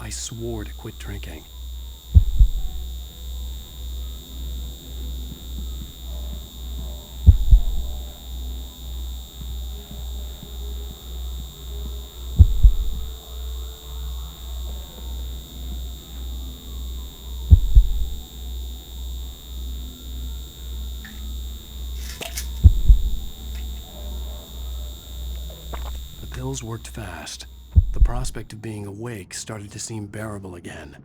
I swore to quit drinking. The pills worked fast. The prospect of being awake started to seem bearable again.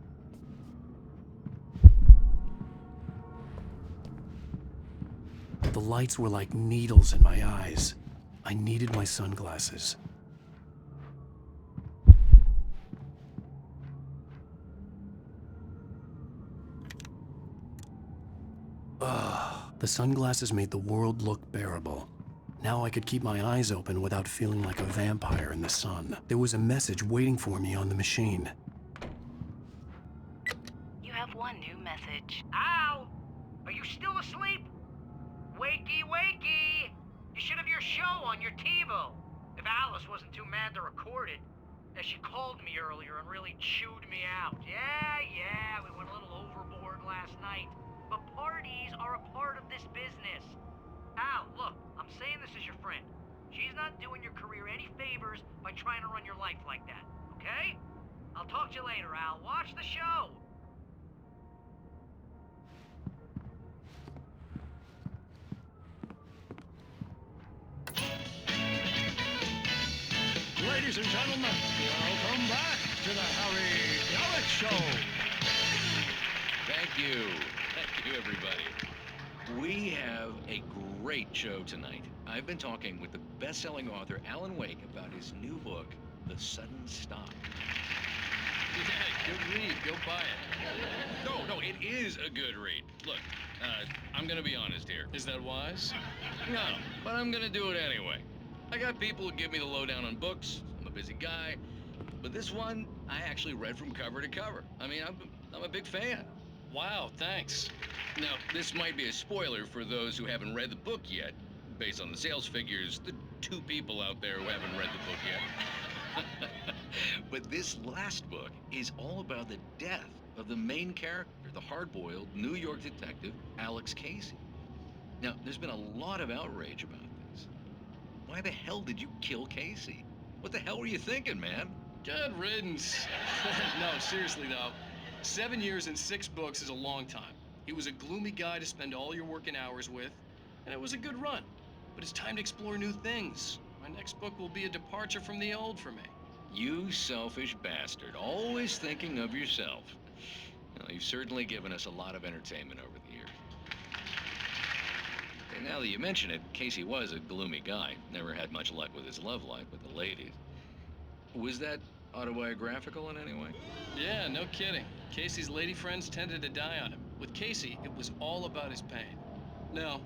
The lights were like needles in my eyes. I needed my sunglasses. The sunglasses made the world look bearable. Now I could keep my eyes open without feeling like a vampire in the sun. There was a message waiting for me on the machine. You have one new message. Al! Are you still asleep? Wakey, wakey! You should have your show on your TiVo. If Alice wasn't too mad to record it. As she called me earlier and really chewed me out. Yeah, we went a little overboard last night. But parties are a part of this business. Al, look, I'm saying this as your friend. She's not doing your career any favors by trying to run your life like that, okay? I'll talk to you later, Al. Watch the show! Ladies and gentlemen, welcome back to the Harry Elliott Show. Thank you. Thank you, everybody. We have a great show tonight. I've been talking with the best-selling author Alan Wake about his new book, The Sudden Stop. Yeah, good read. Go buy it. No, it is a good read. Look, I'm gonna be honest here. Is that wise? No, but I'm gonna do it anyway. I got people who give me the lowdown on books. I'm a busy guy. But this one, I actually read from cover to cover. I mean, I'm a big fan. Wow, thanks. Now, this might be a spoiler for those who haven't read the book yet. Based on the sales figures, the 2 people out there who haven't read the book yet. But this last book is all about the death of the main character, the hard-boiled New York detective, Alex Casey. Now, there's been a lot of outrage about this. Why the hell did you kill Casey? What the hell were you thinking, man? Good riddance. No, seriously though. 7 years and 6 books is a long time. He was a gloomy guy to spend all your working hours with, and it was a good run. But it's time to explore new things. My next book will be a departure from the old for me. You selfish bastard, always thinking of yourself. Well, you've certainly given us a lot of entertainment over the years. And now that you mention it, Casey was a gloomy guy. Never had much luck with his love life with the ladies. Was that autobiographical in any way? Yeah, no kidding. Casey's lady friends tended to die on him. With Casey, it was all about his pain. No,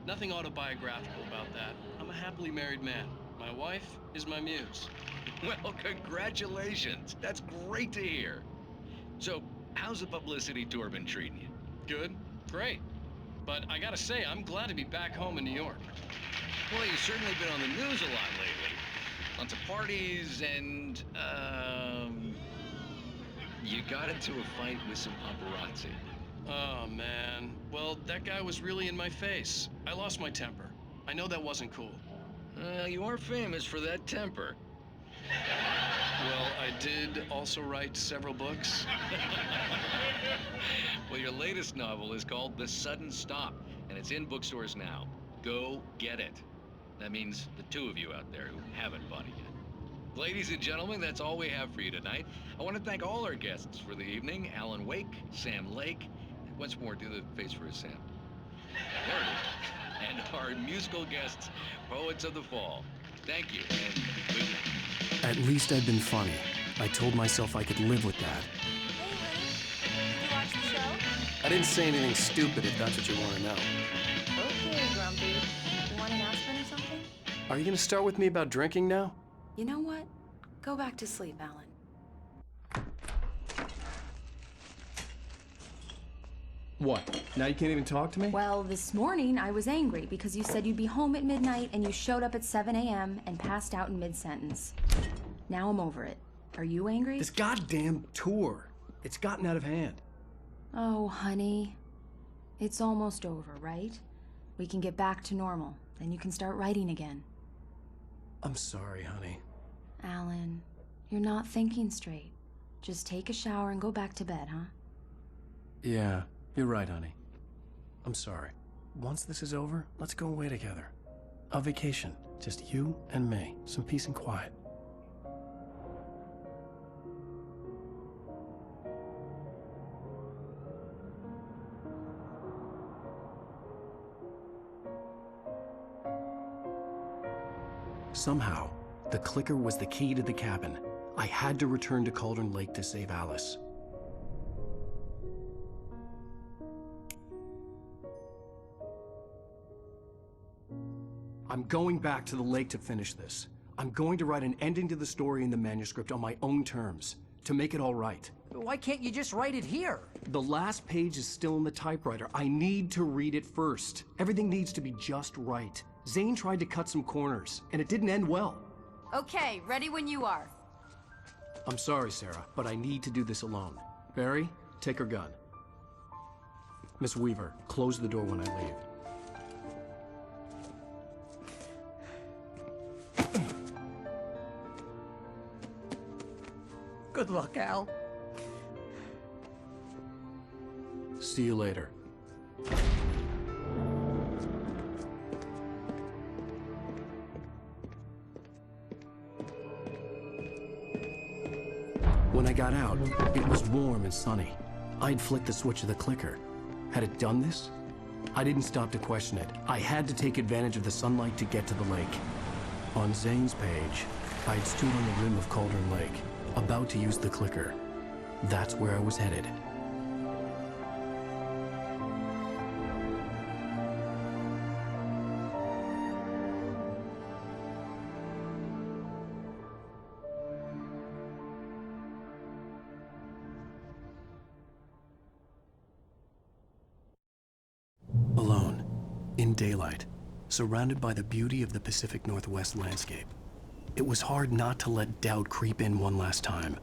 nothing autobiographical about that. I'm a happily married man. My wife is my muse. Well, congratulations. That's great to hear. So, how's the publicity tour been treating you? Good, great. But I gotta say, I'm glad to be back home in New York. Well, you've certainly been on the news a lot lately. Lots of parties and, you got into a fight with some paparazzi. Oh, man. Well, that guy was really in my face. I lost my temper. I know that wasn't cool. You are famous for that temper. Well, I did also write several books. Well, your latest novel is called The Sudden Stop, and it's in bookstores now. Go get it. That means the 2 of you out there who haven't bought it yet. Ladies and gentlemen, that's all we have for you tonight. I want to thank all our guests for the evening. Alan Wake, Sam Lake. Once more, do the face for Sam. There it is. And our musical guests, Poets of the Fall. Thank you, and good night. At least I'd been funny. I told myself I could live with that. Hey, Winnie. Did you watch the show? I didn't say anything stupid if that's what you want to know. Okay, Grumpy. You want an aspirin or something? Are you going to start with me about drinking now? You know what? Go back to sleep, Alan. What? Now you can't even talk to me? Well, this morning I was angry because you said you'd be home at midnight and you showed up at 7 a.m. and passed out in mid-sentence. Now I'm over it. Are you angry? This goddamn tour. It's gotten out of hand. Oh, honey. It's almost over, right? We can get back to normal. Then you can start writing again. I'm sorry, honey. Alan, you're not thinking straight. Just take a shower and go back to bed, huh? Yeah, you're right, honey. I'm sorry. Once this is over, let's go away together. A vacation. Just you and me. Some peace and quiet. Somehow, the clicker was the key to the cabin. I had to return to Cauldron Lake to save Alice. I'm going back to the lake to finish this. I'm going to write an ending to the story in the manuscript on my own terms, to make it all right. Why can't you just write it here? The last page is still in the typewriter. I need to read it first. Everything needs to be just right. Zane tried to cut some corners, and it didn't end well. Okay, ready when you are. I'm sorry, Sarah, but I need to do this alone. Barry, take her gun. Miss Weaver, close the door when I leave. Good luck, Al. See you later. When I got out, it was warm and sunny. I'd flicked the switch of the clicker. Had it done this? I didn't stop to question it. I had to take advantage of the sunlight to get to the lake. On Zane's page, I'd stood on the rim of Cauldron Lake, about to use the clicker. That's where I was headed. Alone, in daylight, surrounded by the beauty of the Pacific Northwest landscape. It was hard not to let doubt creep in one last time.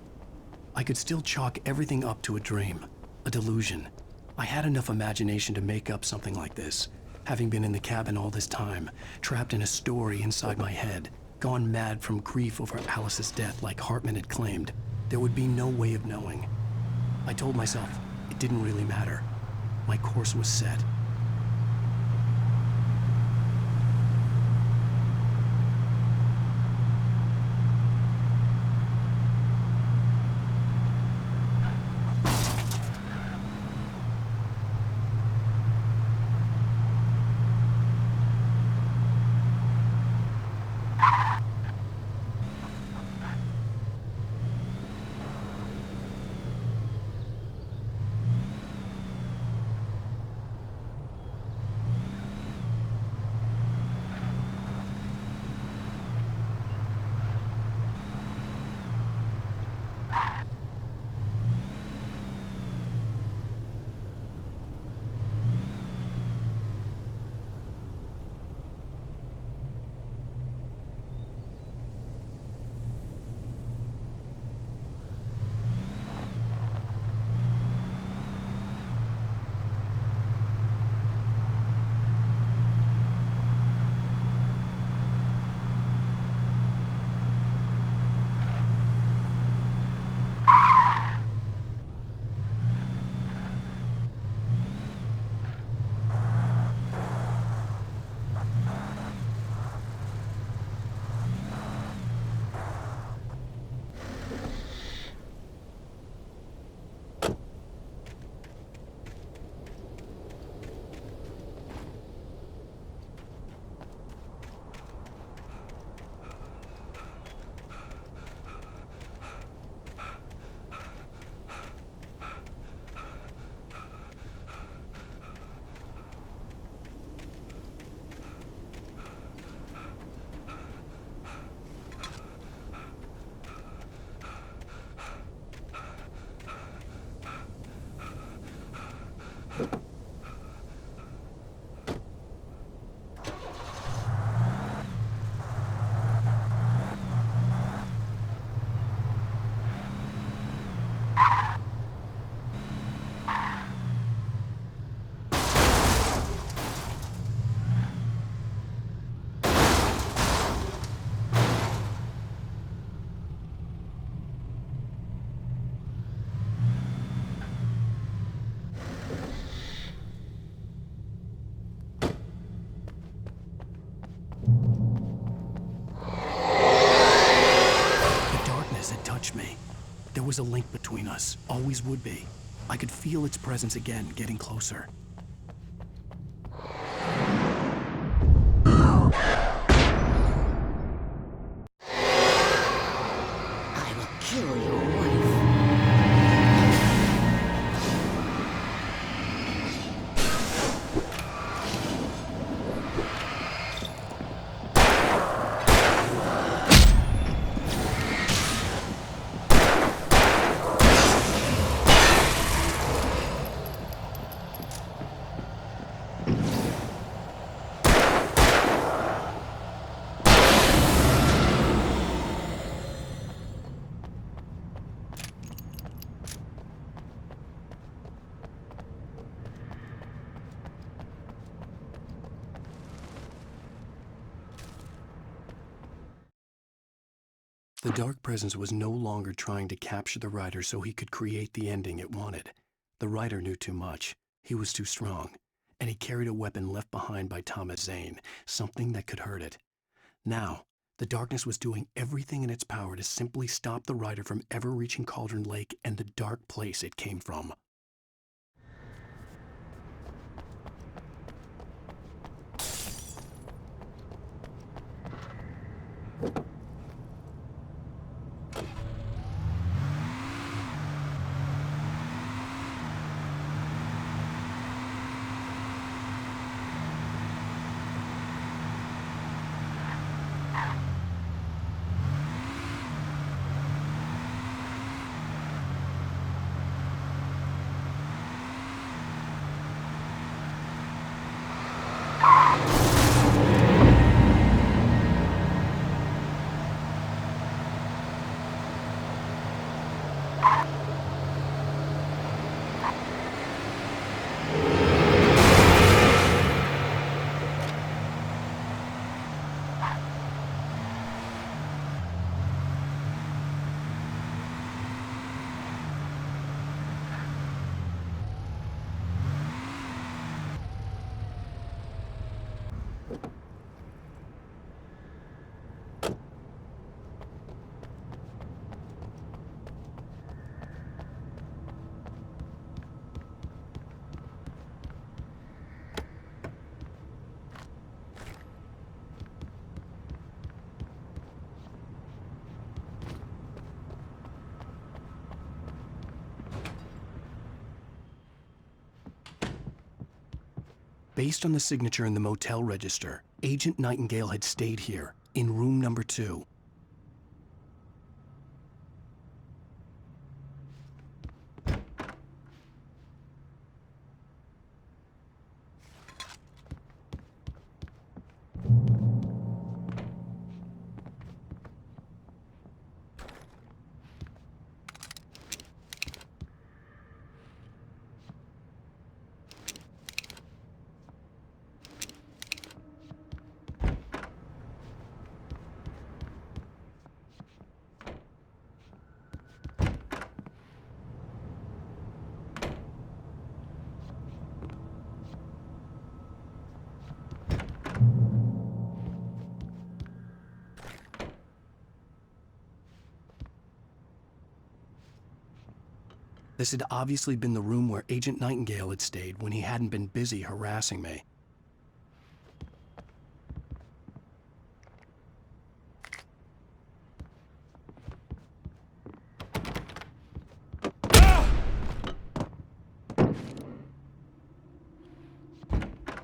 I could still chalk everything up to a dream, a delusion. I had enough imagination to make up something like this, having been in the cabin all this time, trapped in a story inside my head, gone mad from grief over Alice's death like Hartman had claimed. There would be no way of knowing. I told myself it didn't really matter. My course was set. touch me. There was a link between us, always would be. I could feel its presence again, getting closer. I will kill your wife. The dark presence was no longer trying to capture the writer so he could create the ending it wanted. The writer knew too much. He was too strong. And he carried a weapon left behind by Thomas Zane, something that could hurt it. Now, the darkness was doing everything in its power to simply stop the writer from ever reaching Cauldron Lake and the dark place it came from. Based on the signature in the motel register, Agent Nightingale had stayed here, in room number 2. This had obviously been the room where Agent Nightingale had stayed when he hadn't been busy harassing me.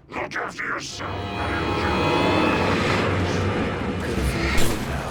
Look after yourself. Could have fooled me now.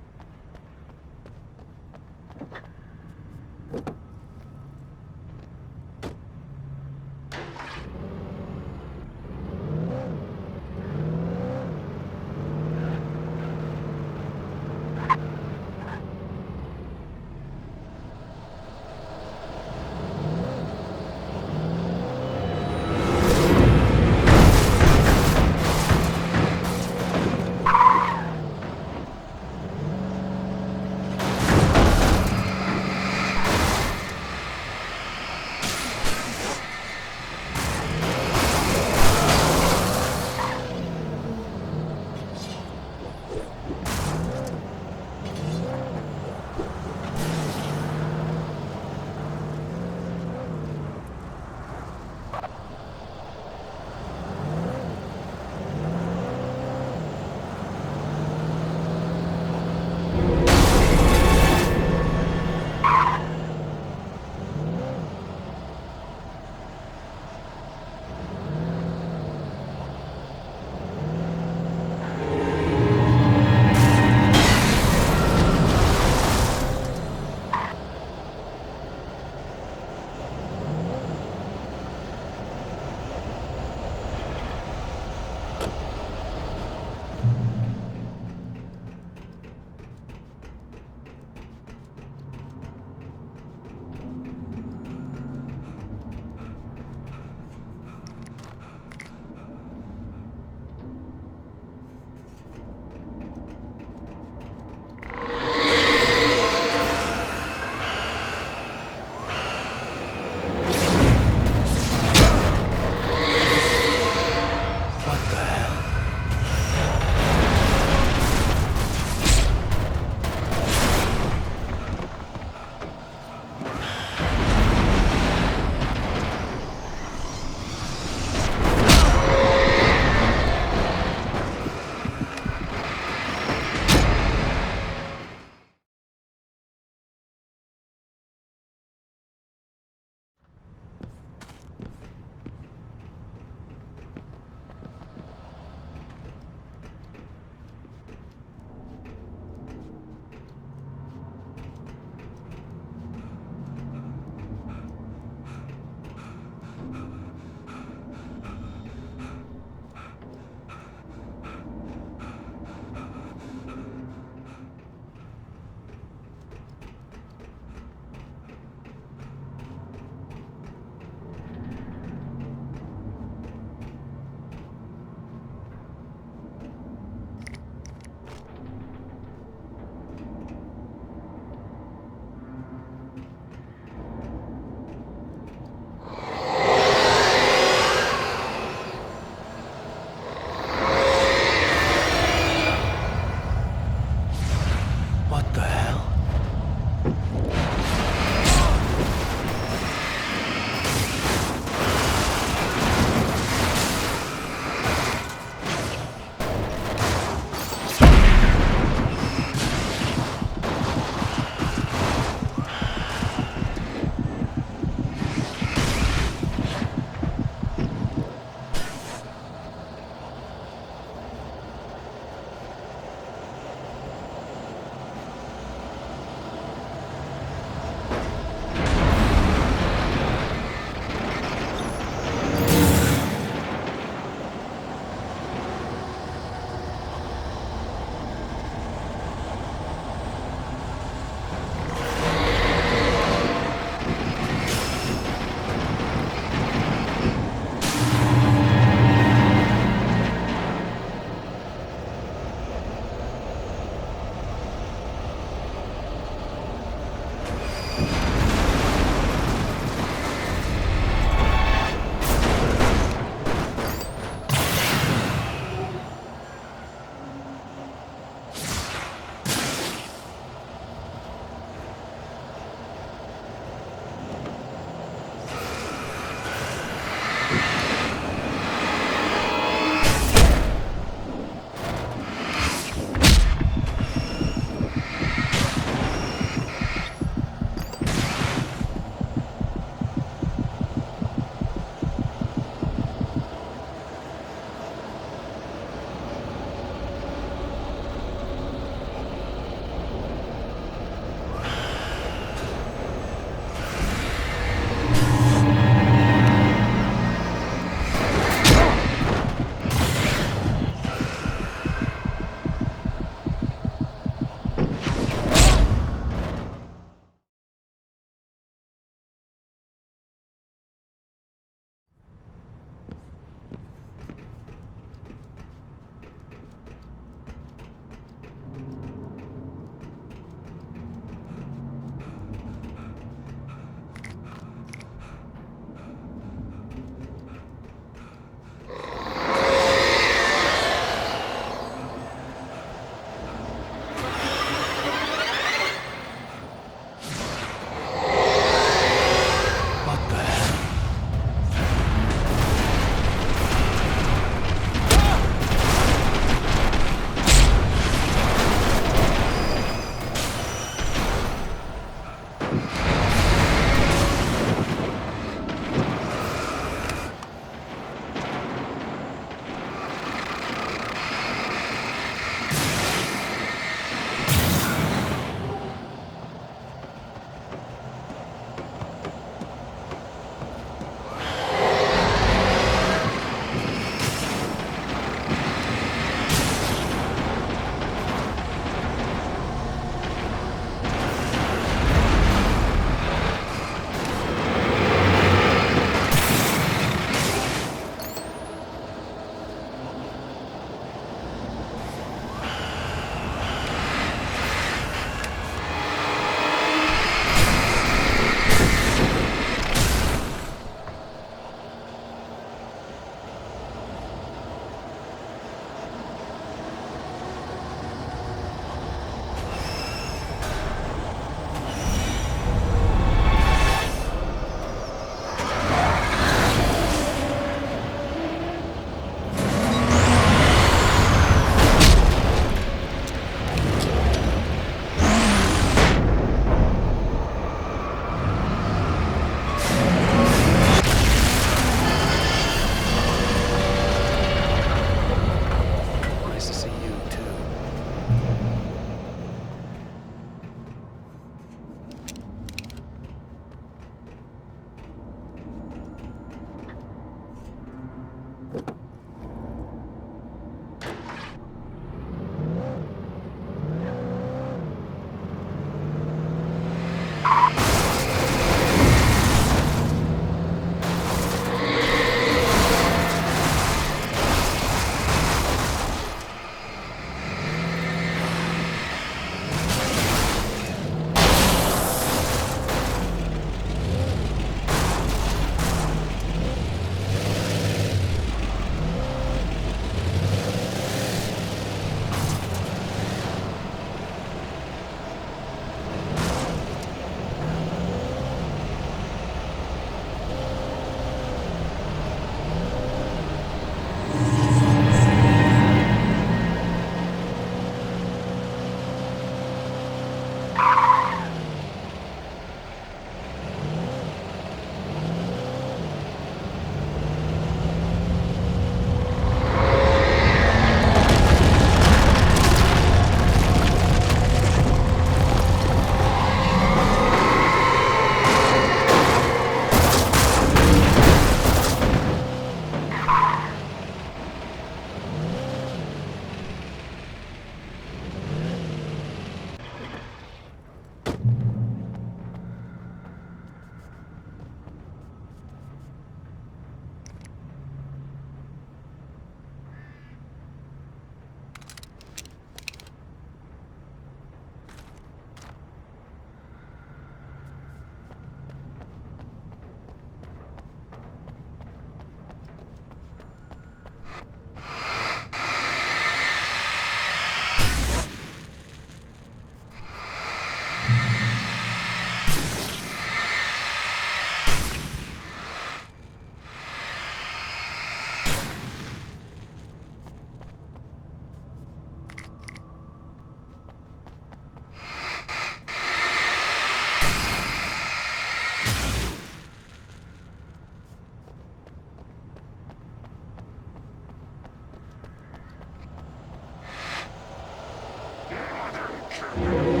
Champion.